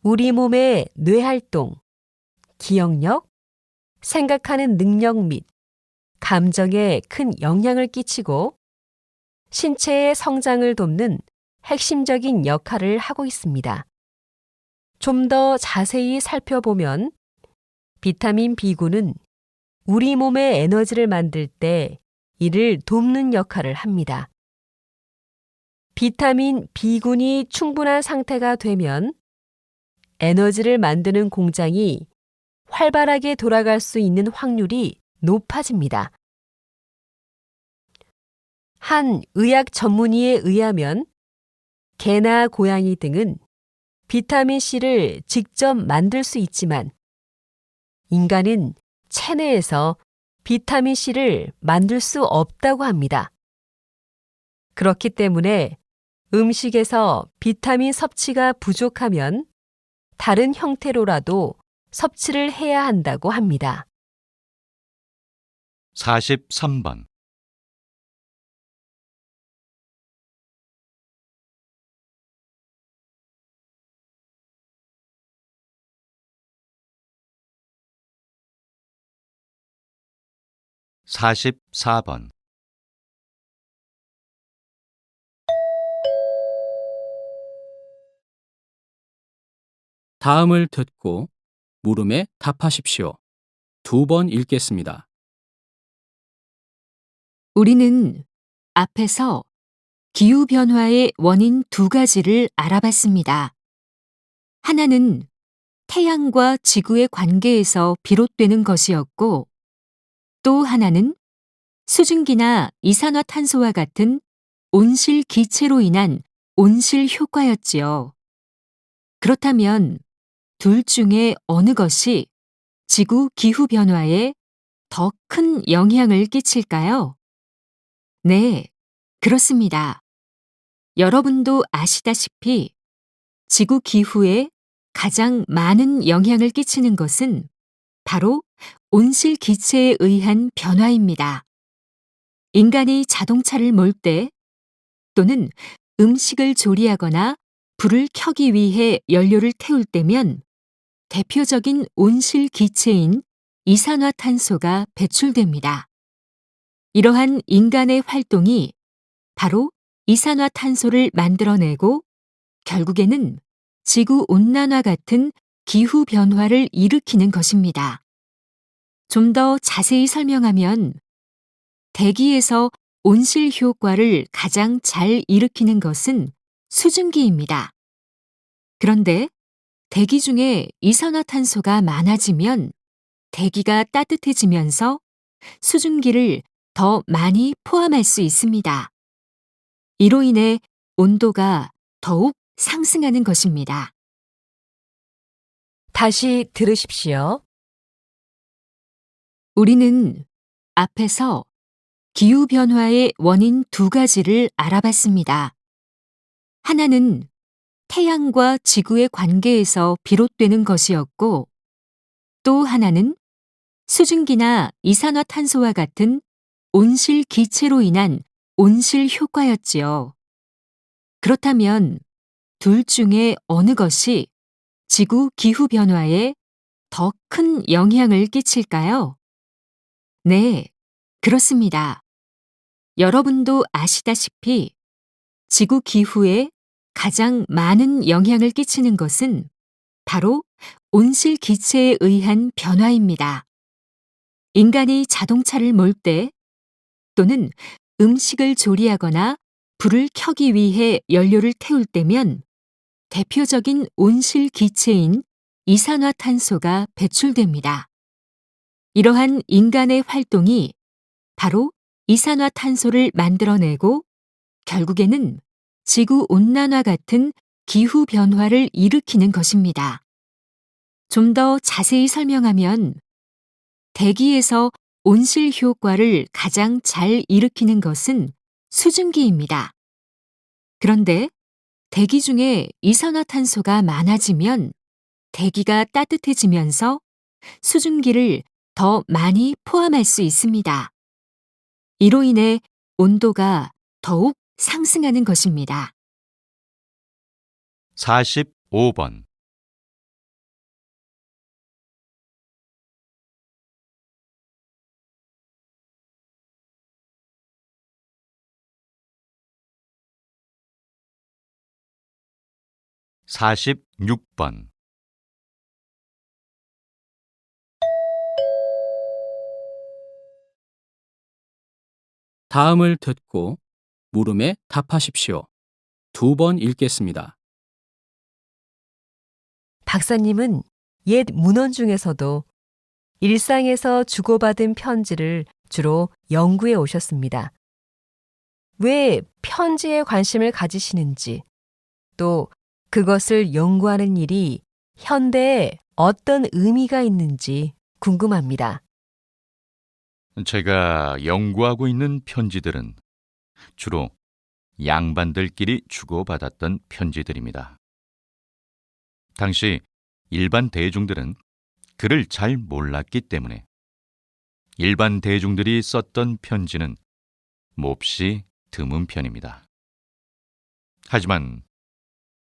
우리 몸의 뇌활동, 기억력, 생각하는 능력 및 감정에 큰 영향을 끼치고 신체의 성장을 돕는 핵심적인 역할을 하고 있습니다. 좀 더 자세히 살펴보면 비타민 B군은 우리 몸의 에너지를 만들 때 이를 돕는 역할을 합니다. 비타민 B군이 충분한 상태가 되면 에너지를 만드는 공장이 활발하게 돌아갈 수 있는 확률이 높아집니다. 한 의학 전문의에 의하면 개나 고양이 등은 비타민C를 직접 만들 수 있지만 인간은 체내에서 비타민C를 만들 수 없다고 합니다. 그렇기 때문에 음식에서 비타민 섭취가 부족하면 다른 형태로라도 섭취를 해야 한다고 합니다. 43번. (44번) 다음을 듣고 물음에 답하십시오. 2번 읽겠습니다. 우리는 앞에서 기후변화의 원인 두 가지를 알아봤습니다. 하나는 태양과 지구의 관계에서 비롯되는 것이었고, 또 하나는 수증기나 이산화탄소와 같은 온실 기체로 인한 온실 효과였지요. 그렇다면 둘 중에 어느 것이 지구 기후 변화에 더 큰 영향을 끼칠까요? 네, 그렇습니다. 여러분도 아시다시피 지구 기후에 가장 많은 영향을 끼치는 것은 바로 온실 기체에 의한 변화입니다. 인간이 자동차를 몰 때 또는 음식을 조리하거나 불을 켜기 위해 연료를 태울 때면 대표적인 온실 기체인 이산화탄소가 배출됩니다. 이러한 인간의 활동이 바로 이산화탄소를 만들어내고 결국에는 지구온난화 같은 기후 변화를 일으키는 것입니다. 좀 더 자세히 설명하면 대기에서 온실 효과를 가장 잘 일으키는 것은 수증기입니다. 그런데 대기 중에 이산화탄소가 많아지면 대기가 따뜻해지면서 수증기를 더 많이 포함할 수 있습니다. 이로 인해 온도가 더욱 상승하는 것입니다. 다시 들으십시오. 우리는 앞에서 기후변화의 원인 두 가지를 알아봤습니다. 하나는 태양과 지구의 관계에서 비롯되는 것이었고, 또 하나는 수증기나 이산화탄소와 같은 온실 기체로 인한 온실 효과였지요. 그렇다면 둘 중에 어느 것이 지구 기후 변화에 더 큰 영향을 끼칠까요? 네, 그렇습니다. 여러분도 아시다시피 지구 기후에 가장 많은 영향을 끼치는 것은 바로 온실 기체에 의한 변화입니다. 인간이 자동차를 몰 때 또는 음식을 조리하거나 불을 켜기 위해 연료를 태울 때면 대표적인 온실 기체인 이산화탄소가 배출됩니다. 이러한 인간의 활동이 바로 이산화탄소를 만들어내고 결국에는 지구 온난화 같은 기후 변화를 일으키는 것입니다. 좀 더 자세히 설명하면 대기에서 온실 효과를 가장 잘 일으키는 것은 수증기입니다. 그런데 대기 중에 이산화탄소가 많아지면 대기가 따뜻해지면서 수증기를 더 많이 포함할 수 있습니다. 이로 인해 온도가 더욱 상승하는 것입니다. 45번. (46) 번. 다음을 듣고 물음에 답하십시오. 2번 읽겠습니다. 박사님은 옛 문헌 중에서도 일상에서 주고받은 편지를 주로 연구해 오셨습니다. 왜 편지에 관심을 가지시는지, 또 그것을 연구하는 일이 현대에 어떤 의미가 있는지 궁금합니다. 제가 연구하고 있는 편지들은 주로 양반들끼리 주고받았던 편지들입니다. 당시 일반 대중들은 글을 잘 몰랐기 때문에 일반 대중들이 썼던 편지는 몹시 드문 편입니다. 하지만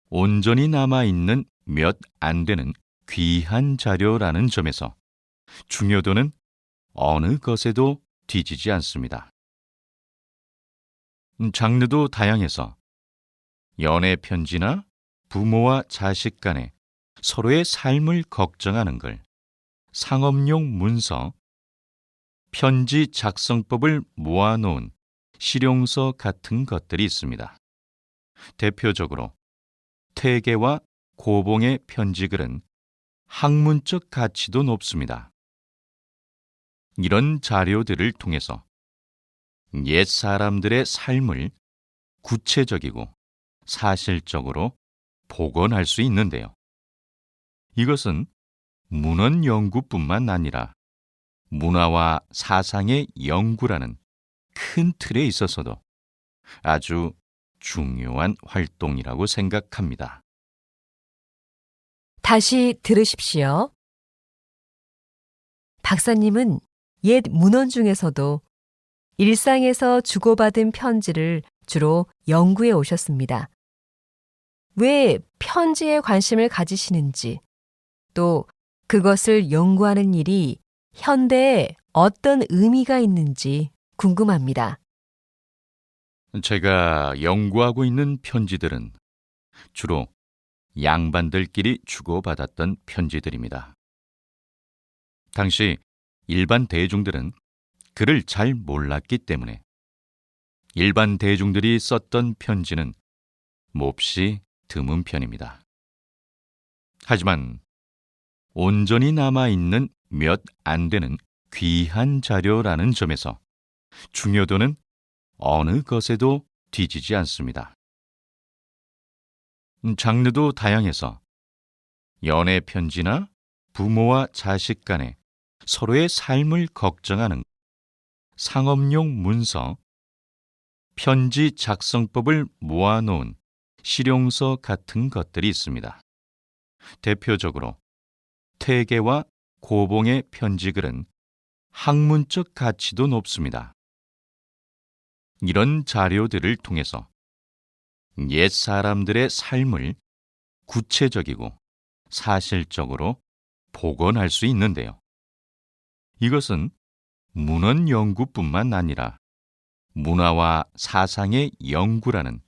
온전히 남아있는 몇 안 되는 귀한 자료라는 점에서 중요도는 어느 것에도 뒤지지 않습니다. 장르도 다양해서 연애 편지나 부모와 자식 간에 서로의 삶을 걱정하는 글, 상업용 문서, 편지 작성법을 모아놓은 실용서 같은 것들이 있습니다. 대표적으로 태계와 고봉의 편지글은 학문적 가치도 높습니다. 이런 자료들을 통해서 옛 사람들의 삶을 구체적이고 사실적으로 복원할 수 있는데요. 이것은 문헌 연구뿐만 아니라 문화와 사상의 연구라는 큰 틀에 있어서도 아주 중요한 활동이라고 생각합니다. 다시 들으십시오. 박사님은 옛 문헌 중에서도 일상에서 주고받은 편지를 주로 연구해 오셨습니다. 왜 편지에 관심을 가지시는지, 또 그것을 연구하는 일이 현대에 어떤 의미가 있는지 궁금합니다. 제가 연구하고 있는 편지들은 주로 양반들끼리 주고받았던 편지들입니다. 당시 일반 대중들은 글을 잘 몰랐기 때문에 일반 대중들이 썼던 편지는 몹시 드문 편입니다. 하지만 온전히 남아있는 몇 안 되는 귀한 자료라는 점에서 중요도는 어느 것에도 뒤지지 않습니다. 장르도 다양해서 연애 편지나 부모와 자식 간에 서로의 삶을 걱정하는 상업용 문서, 편지 작성법을 모아놓은 실용서 같은 것들이 있습니다. 대표적으로 태계와 고봉의 편지글은 학문적 가치도 높습니다. 이런 자료들을 통해서 옛 사람들의 삶을 구체적이고 사실적으로 복원할 수 있는데요. 이것은 문헌 연구뿐만 아니라 문화와 사상의 연구라는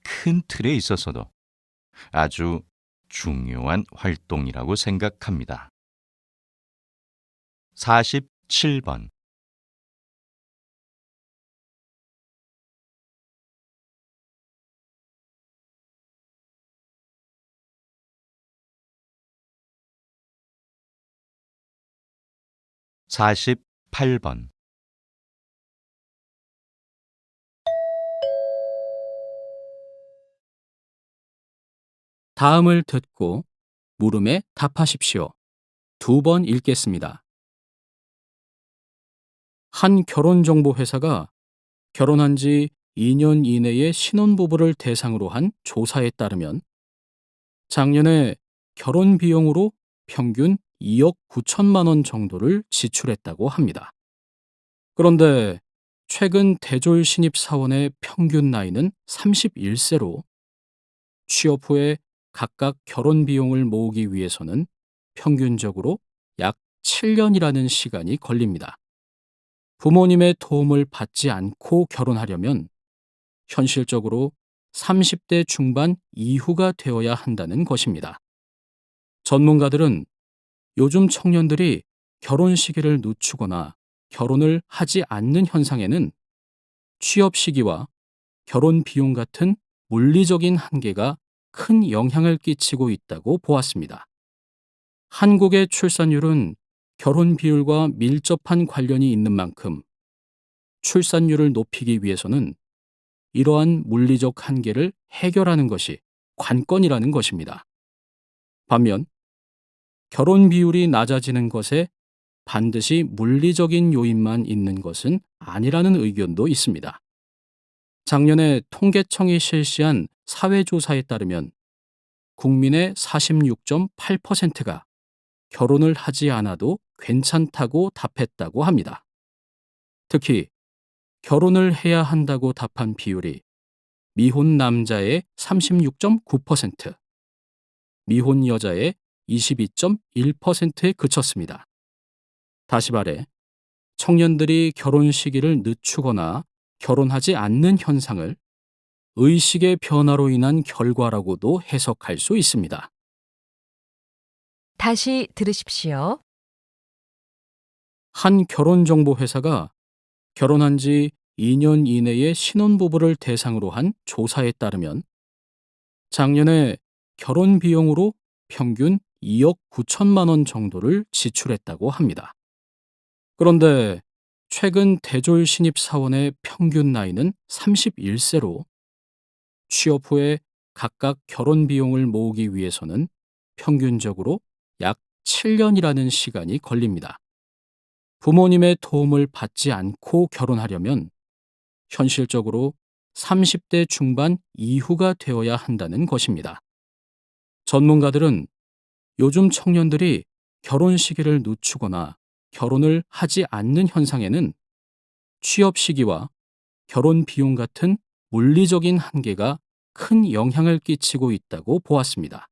큰 틀에 있어서도 아주 중요한 활동이라고 생각합니다. 47번. 48번. 다음을 듣고 물음에 답하십시오. 2번 읽겠습니다. 한 결혼정보회사가 결혼한 지 2년 이내의 신혼부부를 대상으로 한 조사에 따르면 작년에 결혼 비용으로 평균 2억 9천만 원 정도를 지출했다고 합니다. 그런데 최근 대졸 신입 사원의 평균 나이는 31세로 취업 후에 각각 결혼 비용을 모으기 위해서는 평균적으로 약 7년이라는 시간이 걸립니다. 부모님의 도움을 받지 않고 결혼하려면 현실적으로 30대 중반 이후가 되어야 한다는 것입니다. 전문가들은 요즘 청년들이 결혼 시기를 늦추거나 결혼을 하지 않는 현상에는 취업 시기와 결혼 비용 같은 물리적인 한계가 큰 영향을 끼치고 있다고 보았습니다. 한국의 출산율은 결혼 비율과 밀접한 관련이 있는 만큼 출산율을 높이기 위해서는 이러한 물리적 한계를 해결하는 것이 관건이라는 것입니다. 반면 결혼 비율이 낮아지는 것에 반드시 물리적인 요인만 있는 것은 아니라는 의견도 있습니다. 작년에 통계청이 실시한 사회조사에 따르면 국민의 46.8%가 결혼을 하지 않아도 괜찮다고 답했다고 합니다. 특히 결혼을 해야 한다고 답한 비율이 미혼 남자의 36.9%, 미혼 여자의 22.1%에 그쳤습니다. 다시 말해, 청년들이 결혼 시기를 늦추거나 결혼하지 않는 현상을 의식의 변화로 인한 결과라고도 해석할 수 있습니다. 다시 들으십시오. 한 결혼정보회사가 결혼한 지 2년 이내의 신혼부부를 대상으로 한 조사에 따르면 작년에 결혼 비용으로 평균 2억 9천만 원 정도를 지출했다고 합니다. 그런데 최근 대졸 신입 사원의 평균 나이는 31세로 취업 후에 각각 결혼 비용을 모으기 위해서는 평균적으로 약 7년이라는 시간이 걸립니다. 부모님의 도움을 받지 않고 결혼하려면 현실적으로 30대 중반 이후가 되어야 한다는 것입니다. 전문가들은 요즘 청년들이 결혼 시기를 늦추거나 결혼을 하지 않는 현상에는 취업 시기와 결혼 비용 같은 물리적인 한계가 큰 영향을 끼치고 있다고 보았습니다.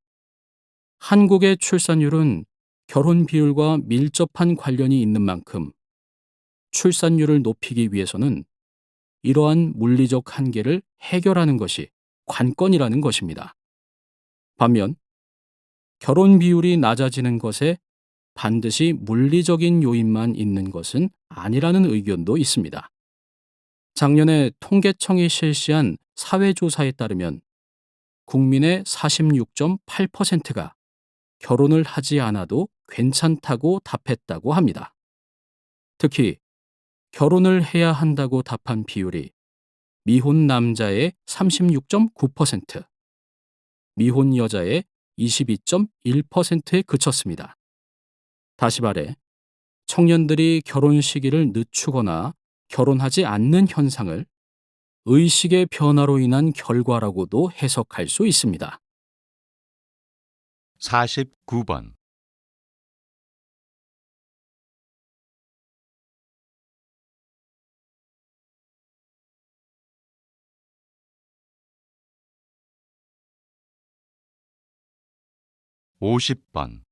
한국의 출산율은 결혼 비율과 밀접한 관련이 있는 만큼 출산율을 높이기 위해서는 이러한 물리적 한계를 해결하는 것이 관건이라는 것입니다. 반면 결혼 비율이 낮아지는 것에 반드시 물리적인 요인만 있는 것은 아니라는 의견도 있습니다. 작년에 통계청이 실시한 사회조사에 따르면 국민의 46.8%가 결혼을 하지 않아도 괜찮다고 답했다고 합니다. 특히 결혼을 해야 한다고 답한 비율이 미혼 남자의 36.9%, 미혼 여자의 22.1%에 그쳤습니다. 다시 말해, 청년들이 결혼 시기를 늦추거나 결혼하지 않는 현상을 의식의 변화로 인한 결과라고도 해석할 수 있습니다. 49번. 50번.